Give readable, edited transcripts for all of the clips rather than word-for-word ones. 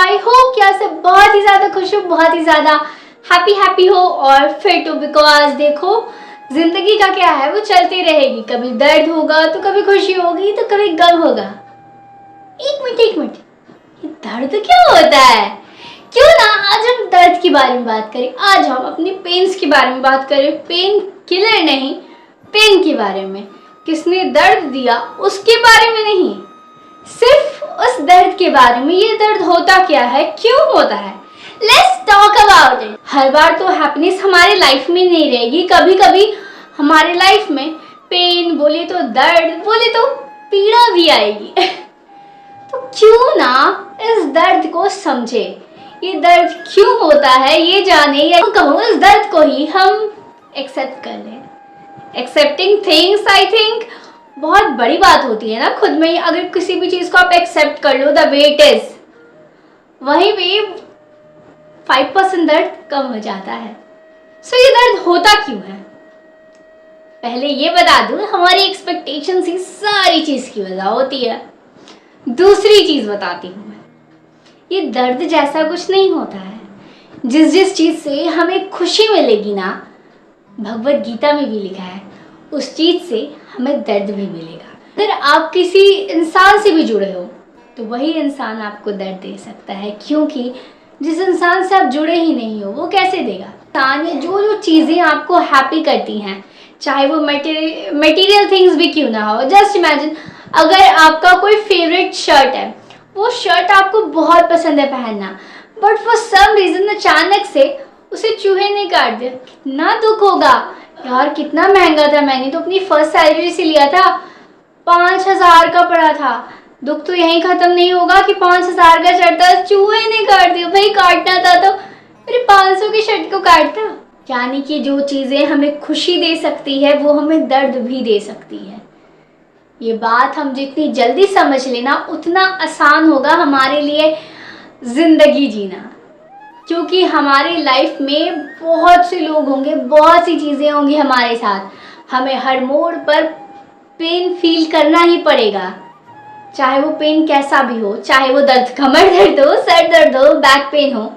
I hope कि आप सब बहुत ही ज़्यादा खुश हो, बहुत ही ज़्यादा हैप्पी हो और फिट हो। बिकॉज देखो जिंदगी का क्या है, वो चलती रहेगी। कभी दर्द होगा तो कभी खुशी होगी तो कभी गम होगा। एक मिनट, ये दर्द क्या होता है? क्यों ना आज हम दर्द के बारे में बात करें। आज हम अपने पेन्स के बारे में बात करें। पेन किलर नहीं, पेन के बारे में। किसने दर्द दिया उसके बारे में नहीं, सिर्फ उस दर्द के बारे में। ये दर्द होता क्या है, क्यों होता है, लेट्स टॉक अबाउट इट। हर बार तो हैप्पीनेस हमारे लाइफ में नहीं रहेगी, कभी कभी हमारे लाइफ में पेन बोले तो दर्द बोले तो पीड़ा भी आएगी। तो क्यों ना इस दर्द को समझे, ये दर्द क्यों होता है ये जाने, या कहूँ इस दर्द को ही हम एक्सेप्ट कर लें। एक्सेप्टिंग थिंग्स आई थिंक बहुत बड़ी बात होती है ना खुद में ही। अगर किसी भी चीज़ को आप एक्सेप्ट कर लो द वे इट इज, वहीं पे 5% दर्द कम हो जाता है। सो ये दर्द होता क्यों है, पहले ये बता दूं, हमारी एक्सपेक्टेशन ही सारी चीज़ की वजह होती है। दूसरी चीज़ बताती हूँ मैं, ये दर्द जैसा कुछ नहीं होता है। जिस चीज़ से हमें खुशी मिलेगी ना, भगवत गीता में भी लिखा है, उस चीज़ से हमें दर्द भी मिलेगा। अगर आप किसी इंसान से भी जुड़े हो तो वही इंसान आपको दर्द दे सकता है, क्योंकि जिस इंसान से आप जुड़े ही नहीं हो वो कैसे देगा। इंसान जो चीज़ें आपको हैप्पी करती हैं, चाहे वो मटेरियल थिंग्स भी क्यों ना हो। जस्ट इमेजिन, अगर आपका कोई फेवरेट शर्ट है, वो शर्ट आपको बहुत पसंद है पहनना, बट फॉर सम रीज़न अचानक से उसे चूहे ने काट दिया, कितना दुख होगा यार। कितना महंगा था, मैंने तो अपनी फर्स्ट सैलरी से लिया था, 5,000 का पड़ा था। दुख तो यहीं ख़त्म नहीं होगा कि 5,000 का शर्ट था, चूहे ने काट दिया। भाई काटना था तो मेरे 500 की शर्ट को काटता। यानी कि जो चीज़ें हमें खुशी दे सकती है वो हमें दर्द भी दे सकती है। ये बात हम जितनी जल्दी समझ लेना उतना आसान होगा हमारे लिए ज़िंदगी जीना, क्योंकि हमारी लाइफ में बहुत से लोग होंगे, बहुत सी चीज़ें होंगी हमारे साथ। हमें हर मोड़ पर पेन फील करना ही पड़ेगा, चाहे वो पेन कैसा भी हो, चाहे वो दर्द कमर दर्द हो, सर दर्द हो, बैक पेन हो,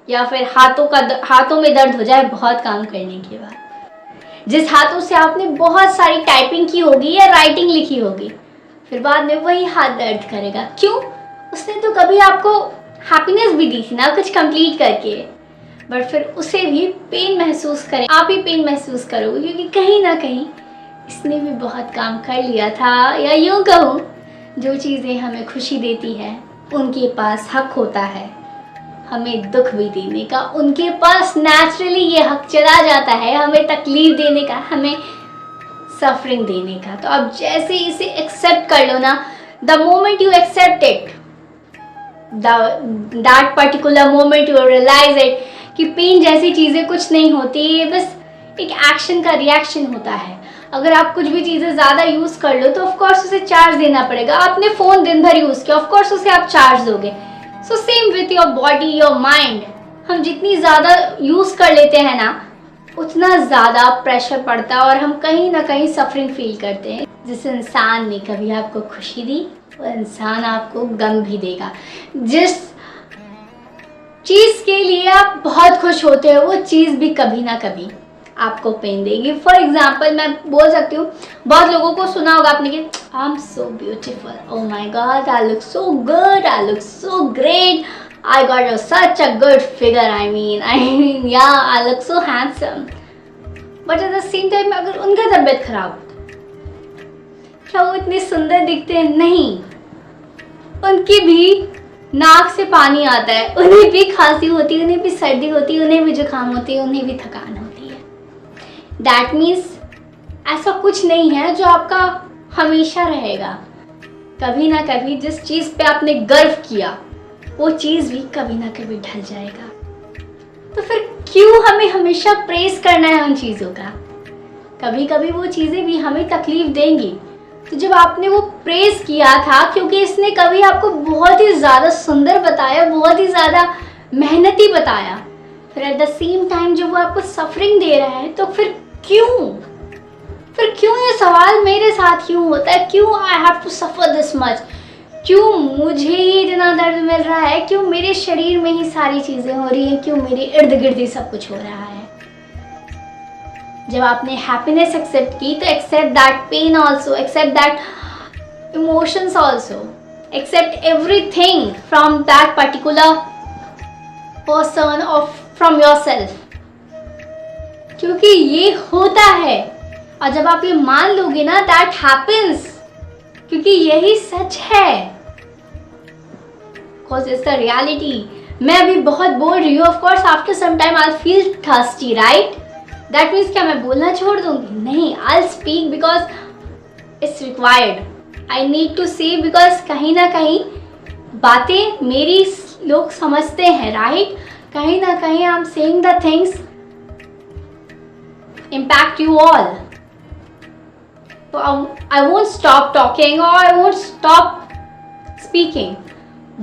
या फिर हाथों में दर्द हो जाए बहुत काम करने के बाद। जिस हाथों से आपने बहुत सारी टाइपिंग की होगी या राइटिंग लिखी होगी, फिर बाद में वही हाथ दर्द करेगा। क्यों? उसने तो कभी आपको हैप्पीनेस भी दी थी ना कुछ कंप्लीट करके, बट फिर उसे भी पेन महसूस करें, आप ही पेन महसूस करोगे, क्योंकि कहीं ना कहीं इसने भी बहुत काम कर लिया था। या यूँ कहूँ, जो चीज़ें हमें खुशी देती है उनके पास हक होता है हमें दुख भी देने का। उनके पास नेचुरली ये हक चला जाता है हमें तकलीफ देने का, हमें सफरिंग देने का। तो अब जैसे इसे एक्सेप्ट कर लो ना, the moment you accept it, that particular moment you realize it कि पेन जैसी चीज़ें कुछ नहीं होती, ये बस एक एक्शन का रिएक्शन होता है। अगर आप कुछ भी चीज़ें ज़्यादा यूज़ कर लो तो ऑफकोर्स उसे चार्ज देना पड़ेगा। आपने फ़ोन दिन भर यूज़ किया, ऑफकोर्स उसे आप चार्ज दोगे। So same with your body, your mind. हम जितनी ज़्यादा यूज़ कर लेते हैं ना, उतना ज़्यादा प्रेशर पड़ता है और हम कहीं ना कहीं सफरिंग फील करते हैं। जिस इंसान ने कभी आपको खुशी दी वो इंसान आपको गम भी देगा। जिस चीज़ के लिए आप बहुत खुश होते हो वो चीज़ भी कभी ना कभी आपको पेन देगी। फॉर एग्जाम्पल मैं बोल सकती हूँ, बहुत लोगों को सुना होगा आपने कि I am so beautiful, oh my god, I look so good, I look so great, I got such a good figure, I mean या I look so handsome. But at the same time अगर उनका तबीयत खराब हो, क्या वो इतने सुंदर दिखते हैं? नहीं, उनकी भी नाक से पानी आता है, उन्हें भी खांसी होती है, उन्हें भी सर्दी होती है, उन्हें भी जुकाम होती है, उन्हें भी थकान होती है। दैट मीन्स ऐसा कुछ नहीं है जो आपका हमेशा रहेगा। कभी ना कभी जिस चीज़ पे आपने गर्व किया वो चीज़ भी कभी ना कभी ढल जाएगा। तो फिर क्यों हमें हमेशा प्रेस करना है उन चीज़ों का? कभी कभी वो चीज़ें भी हमें तकलीफ देंगी। तो जब आपने वो प्रेस किया था क्योंकि इसने कभी आपको बहुत ही ज़्यादा सुंदर बताया, बहुत ही ज़्यादा मेहनती बताया, फिर एट द सेम टाइम जब वो आपको सफरिंग दे रहा है, तो फिर क्यों ये सवाल मेरे साथ क्यों होता है? क्यों I have to suffer this much? क्यों मुझे ही इतना दर्द मिल रहा है, क्यों मेरे शरीर में ही सारी चीज़ें हो रही हैं, क्यों मेरे इर्द गिर्द ही सब कुछ हो रहा है। जब आपने हैप्पीनेस एक्सेप्ट की तो accept that pain also, accept that emotions also, accept everything from that particular person और फ्रॉम योर सेल्फ, क्योंकि ये होता है। और जब आप ये मान लोगे ना, दैट हैपेंस, क्योंकि यही सच है, बिकॉज इट्स द रियलिटी। मैं अभी बहुत बोल रही हूँ, of course after some time I feel thirsty, right? That means क्या मैं बोलना छोड़ दूंगी? नहीं, I speak because it's required. I need to say, because कहीं ना कहीं बातें मेरी लोग समझते हैं, राइट? कहीं ना कहीं I am saying the things impact you all. So I won't stop talking or I won't stop speaking.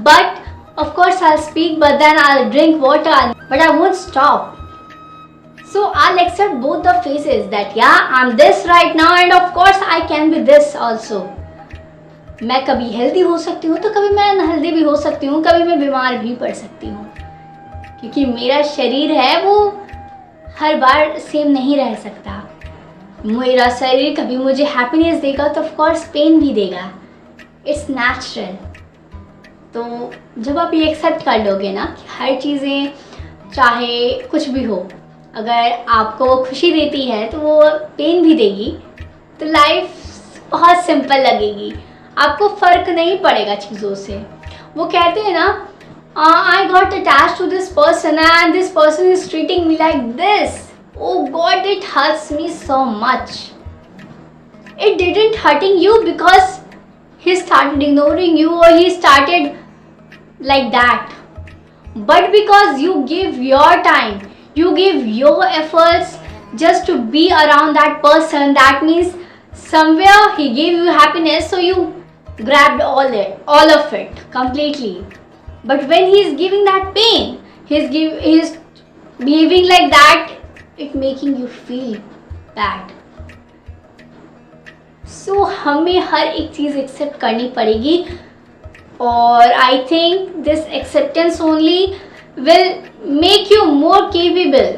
But of course I'll speak, but then I'll drink water. But I won't stop. So I'll accept both the phases that yeah, I'm this right now and of course I can be this also. मैं कभी healthy हो सकती हूँ तो कभी मैं unhealthy भी हो सकती हूँ, कभी मैं बीमार भी पड़ सकती हूँ, क्योंकि मेरा शरीर है वो हर बार सेम नहीं रह सकता। मेरा शरीर कभी मुझे हैप्पीनेस देगा तो ऑफ कोर्स पेन भी देगा, इट्स नेचुरल। तो जब आप ये एक्सेप्ट कर लोगे ना कि हर चीज़ें चाहे कुछ भी हो, अगर आपको खुशी देती है तो वो पेन भी देगी, तो लाइफ बहुत सिंपल लगेगी, आपको फ़र्क नहीं पड़ेगा चीज़ों से। वो कहते हैं ना, I got attached to this person and this person is treating me like this. Oh God, it hurts me so much. It didn't hurting you because he started ignoring you or he started like that. But because you give your time, you give your efforts just to be around that person, that means somewhere he gave you happiness, so you grabbed all of it completely. But when he is giving that pain, he is behaving like that, it making you feel bad. So हमें हर एक चीज़ accept करनी पड़ेगी, और I think this acceptance only will make you more capable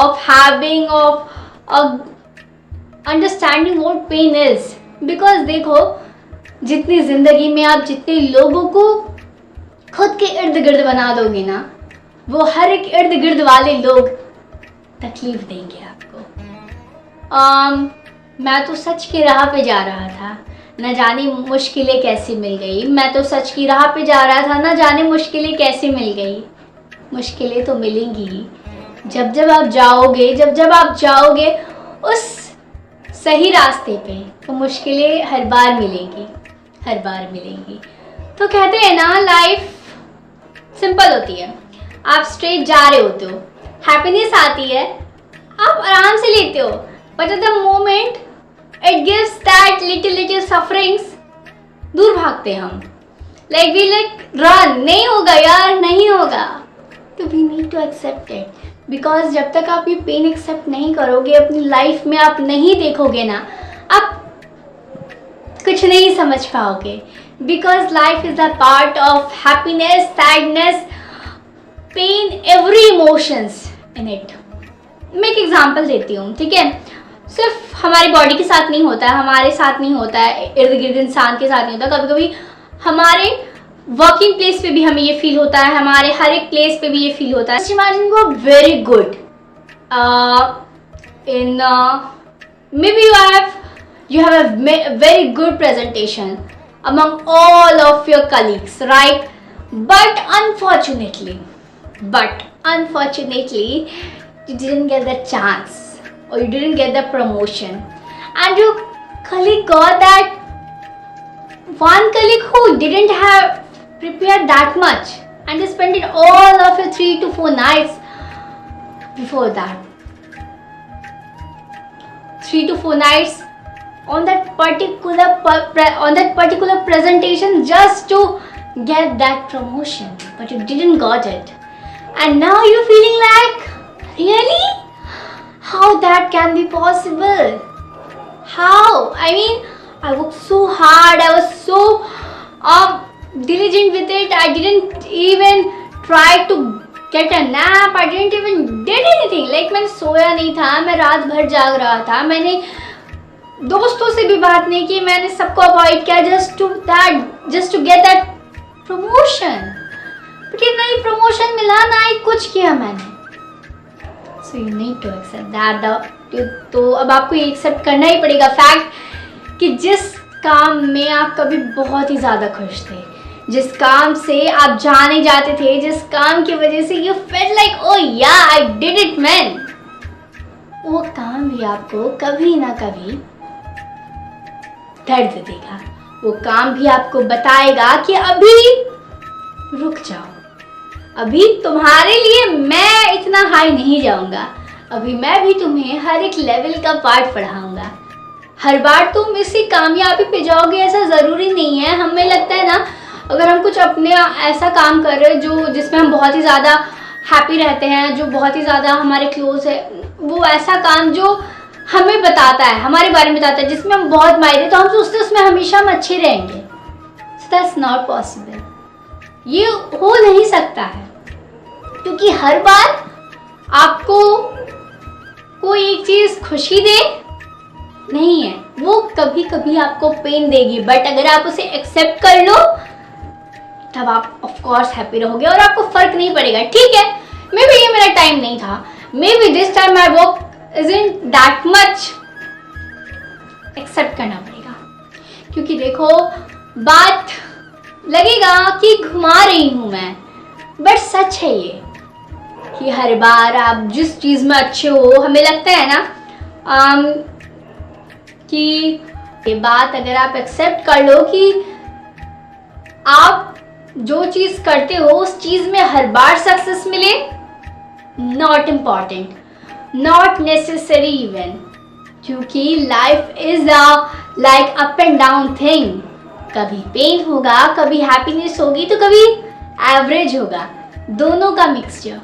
of having understanding what pain is. Because देखो, जितनी ज़िंदगी में आप जितने लोगों को खुद के इर्द गिर्द बना दोगे ना, वो हर एक इर्द गिर्द वाले लोग तकलीफ देंगे आपको। मैं तो सच की राह पे जा रहा था, न जाने मुश्किलें कैसे मिल गई। मैं तो सच की राह पे जा रहा था, न जाने मुश्किलें कैसे मिल गई। मुश्किलें तो मिलेंगी जब जब आप जाओगे, जब आप जाओगे उस सही रास्ते पे, तो मुश्किलें हर बार मिलेंगी, हर बार मिलेंगी। तो कहते हैं ना, लाइफ सिंपल होती है, आप स्ट्रेट जा रहे होते हो, हैप्पीनेस आती है, आप आराम से लेते हो, but at the moment it gives that little sufferings, दूर भागते हम, लाइक रन, नहीं होगा यार, नहीं होगा। तो we need to accept it, because जब तक आप ये पेन एक्सेप्ट नहीं करोगे, अपनी लाइफ में आप नहीं देखोगे ना, आप कुछ नहीं समझ पाओगे। Because life is a part of happiness, sadness, pain, every emotions in it. मैं एक एग्जांपल देती हूँ, ठीक है? सिर्फ हमारी बॉडी के साथ नहीं होता है, हमारे साथ नहीं होता है, इर्द गिर्द इंसान के साथ नहीं होता, कभी कभी हमारे वर्किंग प्लेस पे भी हमें ये फील होता है, हमारे हर एक प्लेस पे भी ये फील होता है। Imagine go very good in maybe you have a very good presentation among all of your colleagues, right? But unfortunately, you didn't get the chance or you didn't get the promotion, and your colleague got that. One colleague who didn't have prepared that much and they spent it all of your 3 to 4 nights before that. 3 to 4 nights on that particular presentation just to get that promotion, but you didn't got it, and now you're feeling like, really, how that can be possible? How? I mean, I worked so hard, I was so diligent with it. I didn't even try to get a nap. I didn't even did anything. Like मैंने सोया नहीं था, मैं रात भर जाग रहा था, मैंने दोस्तों से भी बात नहीं की, मैंने सबको अवॉइड किया just to get that promotion. लेकिन नहीं प्रमोशन मिला, ना ही कुछ किया मैंने. So you need to accept that. तो अब आपको ये एक्सेप्ट करना ही पड़ेगा फैक्ट कि जिस काम में आप कभी बहुत ही ज़्यादा खुश थे, जिस काम से आप जाने जाते थे, जिस काम की वजह से यू फेल्ट लाइक ओ या आई डिड इट मैन, वो काम भी आपको कभी ना कभी दर्द देगा. वो काम भी आपको बताएगा कि अभी रुक जाओ, अभी तुम्हारे लिए मैं इतना हाई नहीं जाऊंगा, अभी मैं भी तुम्हें हर एक लेवल का पार्ट पढ़ाऊंगा. हर बार तुम इसी कामयाबी पे जाओगे ऐसा ज़रूरी नहीं है. हमें लगता है ना, अगर हम कुछ अपने ऐसा काम कर रहे हैं जो जिसमें हम बहुत ही ज़्यादा हैप्पी रहते हैं, जो बहुत ही ज़्यादा हमारे क्लोज है, वो ऐसा काम जो हमें बताता है, हमारे बारे में बताता है, जिसमें हम बहुत माहिर हैं, तो हम सोचते हैं उसमें हमेशा हम अच्छे रहेंगे. So that's not possible. ये हो नहीं सकता है, क्योंकि हर बार आपको कोई एक चीज़ खुशी दे नहीं है, वो कभी कभी आपको पेन देगी. बट अगर आप उसे एक्सेप्ट कर लो तब आप ऑफ कोर्स हैप्पी रहोगे और आपको फर्क नहीं पड़ेगा. ठीक है, मे बी ये मेरा टाइम नहीं था, maybe this time my work isn't that much. Accept करना पड़ेगा, क्योंकि देखो बात लगेगा कि घुमा रही हूँ मैं, बट सच है ये कि हर बार आप जिस चीज़ में अच्छे हो, हमें लगता है ना कि ये बात अगर आप एक्सेप्ट कर लो कि आप जो चीज़ करते हो उस चीज़ में हर बार सक्सेस मिले, not important, not necessary even, क्योंकि life is like up and down thing. कभी पेन होगा, कभी हैप्पीनेस होगी, तो कभी एवरेज होगा, दोनों का मिक्सचर.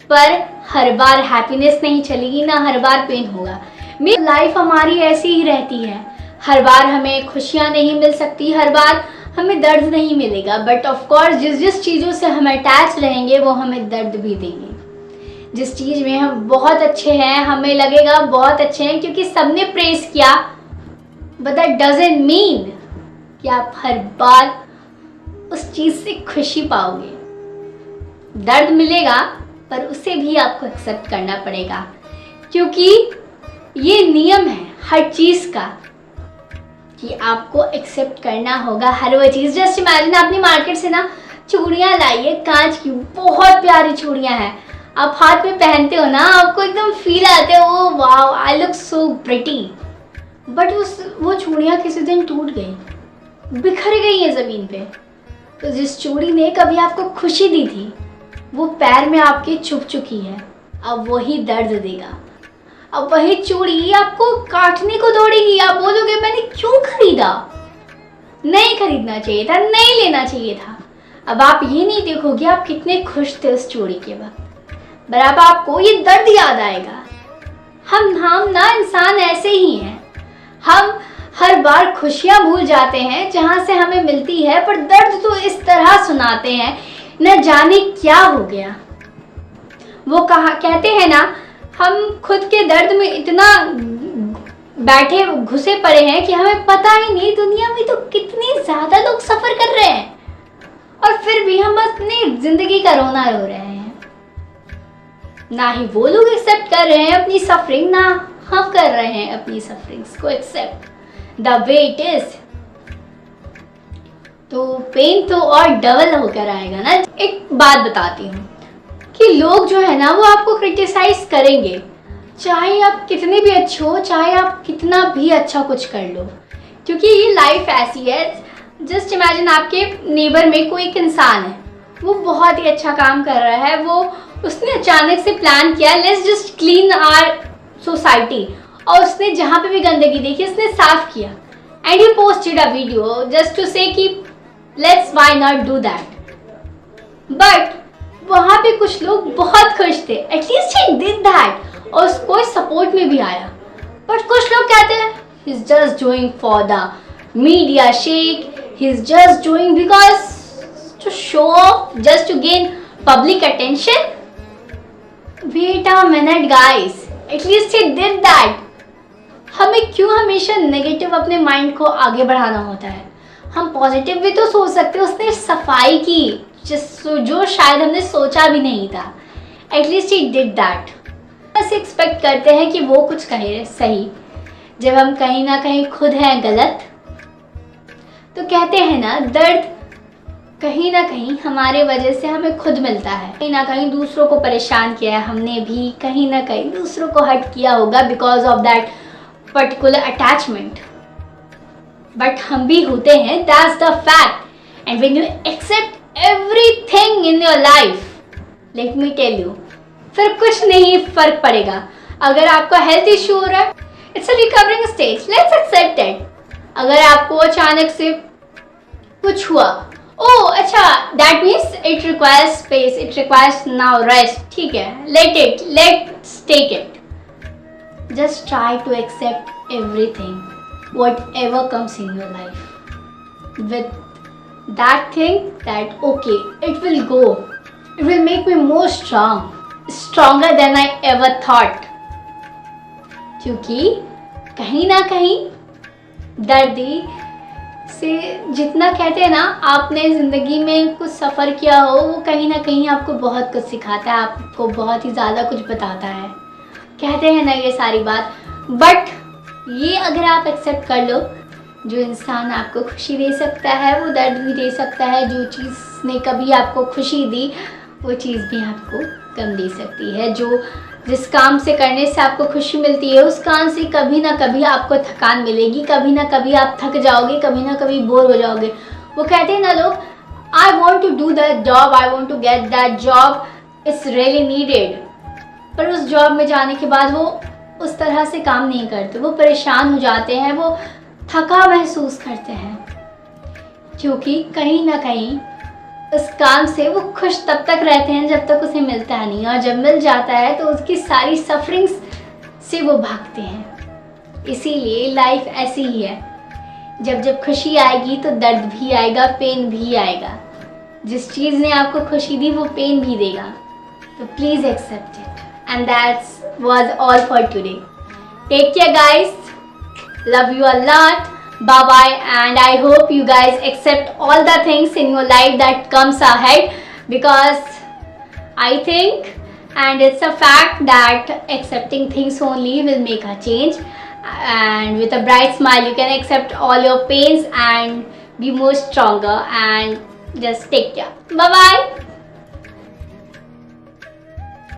पर हर बार हैप्पीनेस नहीं चलेगी, ना हर बार पेन होगा. लाइफ हमारी ऐसी ही रहती है, हर बार हमें खुशियाँ नहीं मिल सकती, हर बार हमें दर्द नहीं मिलेगा. बट ऑफ कोर्स जिस चीज़ों से हम अटैच रहेंगे वो हमें दर्द भी देंगे. जिस चीज़ में हम बहुत अच्छे हैं, हमें लगेगा बहुत अच्छे हैं क्योंकि सबने प्रेस किया, बट दैट डजंट मीन कि आप हर बार उस चीज़ से खुशी पाओगे. दर्द मिलेगा, पर उसे भी आपको एक्सेप्ट करना पड़ेगा, क्योंकि ये नियम है हर चीज़ का कि आपको एक्सेप्ट करना होगा हर वो चीज़. जस्ट इमेजिन आपने मार्केट से ना चूड़ियाँ लाई है, कांच की बहुत प्यारी चूड़ियाँ हैं, आप हाथ में पहनते हो ना, आपको एकदम फील आते है oh wow I look so pretty. But वो चूड़ियाँ किसी दिन टूट गई, बिखर गई है ज़मीन पे. तो जिस चूड़ी ने कभी आपको खुशी दी थी वो पैर में आपके चुभ चुकी है, अब वही दर्द देगा. अब वही चूड़ी आपको काटने को दौड़ेगी. आप बोलोगे मैंने क्यों खरीदा, नहीं खरीदना चाहिए था, नहीं लेना चाहिए था. अब आप ये नहीं देखोगे आप कितने खुश थे उस चूड़ी के वक्त, बराबर आपको ये दर्द याद आएगा. हम ना इंसान ऐसे ही हैं, हम हर बार खुशियाँ भूल जाते हैं जहाँ से हमें मिलती है, पर दर्द तो इस तरह सुनाते हैं न जाने क्या हो गया. वो कहते हैं ना, हम खुद के दर्द में इतना बैठे घुसे पड़े हैं कि हमें पता ही नहीं दुनिया में तो कितनी ज़्यादा लोग सफ़र कर रहे हैं, और फिर भी हम अपनी ज़िंदगी का रोना रो रहे हैं. ना ही वो लोग एक्सेप्ट कर रहे हैं अपनी सफरिंग, ना हम कर रहे हैं अपनी सफरिंग्स को accept the way it is. तो पेन तो और डबल होकर आएगा ना. एक बात बताती हूँ कि लोग जो है ना वो आपको क्रिटिसाइज करेंगे, चाहे आप कितने भी अच्छे हो, चाहे आप कितना भी अच्छा कुछ कर लो, क्योंकि ये लाइफ ऐसी है. जस्ट इमेजिन आपके नेबर में कोई एक इंसान है, वो बहुत ही अच्छा काम कर रहा है, वो उसने अचानक से प्लान किया let's just clean our society, और उसने जहाँ पे भी गंदगी देखी उसने साफ किया, and he posted a video just to say कि let's why not do that. But वहाँ पे कुछ लोग बहुत खुश थे, एटलीस्ट ही डिड दैट, और उसको सपोर्ट में भी आया. बट कुछ लोग कहते हैं he is just doing for the media shake, he is just doing because to show off, just to gain public attention. Wait a minute guys, at least he did that. हमें क्यों हमेशा negative अपने mind को आगे बढ़ाना होता है? हम पॉजिटिव भी तो सोच सकते हैं. उसने सफाई की जो शायद हमने सोचा भी नहीं था. At least he did that. बस एक्सपेक्ट करते हैं कि वो कुछ कहे सही. जब हम कहीं ना कहीं खुद हैं गलत, तो कहते हैं ना, दर्द कहीं ना कहीं हमारे वजह से हमें खुद मिलता है. कहीं ना कहीं दूसरों को परेशान किया है हमने भी, कहीं ना कहीं दूसरों को हर्ट किया होगा because of that particular attachment. But हम भी होते हैं, that's the fact. And when you accept everything in your life, let me tell you, फिर कुछ नहीं फर्क पड़ेगा. अगर आपका हेल्थ इश्यू हो रहा है, it's a recovering stage, let's accept it. अगर आपको अचानक से कुछ हुआ, ओह अच्छा, that means it requires space, it requires now rest. ठीक है, let's take it. Just try to accept everything, whatever comes in your life, with that thing that okay, it will go, it will make me more stronger than I ever thought. क्योंकि कहीं ना कहीं दर्द से जितना कहते हैं ना, आपने ज़िंदगी में कुछ सफ़र किया हो, वो कहीं ना कहीं आपको बहुत कुछ सिखाता है, आपको बहुत ही ज़्यादा कुछ बताता है. कहते हैं ना ये सारी बात. बट ये अगर आप एक्सेप्ट कर लो, जो इंसान आपको खुशी दे सकता है वो दर्द भी दे सकता है. जो चीज़ ने कभी आपको खुशी दी वो चीज़ भी आपको गम दे सकती है. जिस काम से करने से आपको खुशी मिलती है, उस काम से कभी ना कभी आपको थकान मिलेगी, कभी ना कभी आप थक जाओगे, कभी ना कभी बोर हो जाओगे. वो कहते हैं ना लोग, I want to do that job, I want to get that job, it's really needed. पर उस जॉब में जाने के बाद वो उस तरह से काम नहीं करते, वो परेशान हो जाते हैं, वो थका महसूस करते हैं. क्योंकि कहीं ना कहीं उस काम से वो खुश तब तक रहते हैं जब तक उसे मिलता नहीं, और जब मिल जाता है तो उसकी सारी सफरिंग्स से वो भागते हैं. इसीलिए लाइफ ऐसी ही है, जब खुशी आएगी तो दर्द भी आएगा, पेन भी आएगा. जिस चीज़ ने आपको खुशी दी वो पेन भी देगा. तो please accept it. And that was all for today. Take care guys. Love you a lot. Bye bye. And I hope you guys accept all the things in your life that comes ahead, because I think, and it's a fact, that accepting things only will make a change. And with a bright smile you can accept all your pains and be more stronger. And just take care. Bye bye.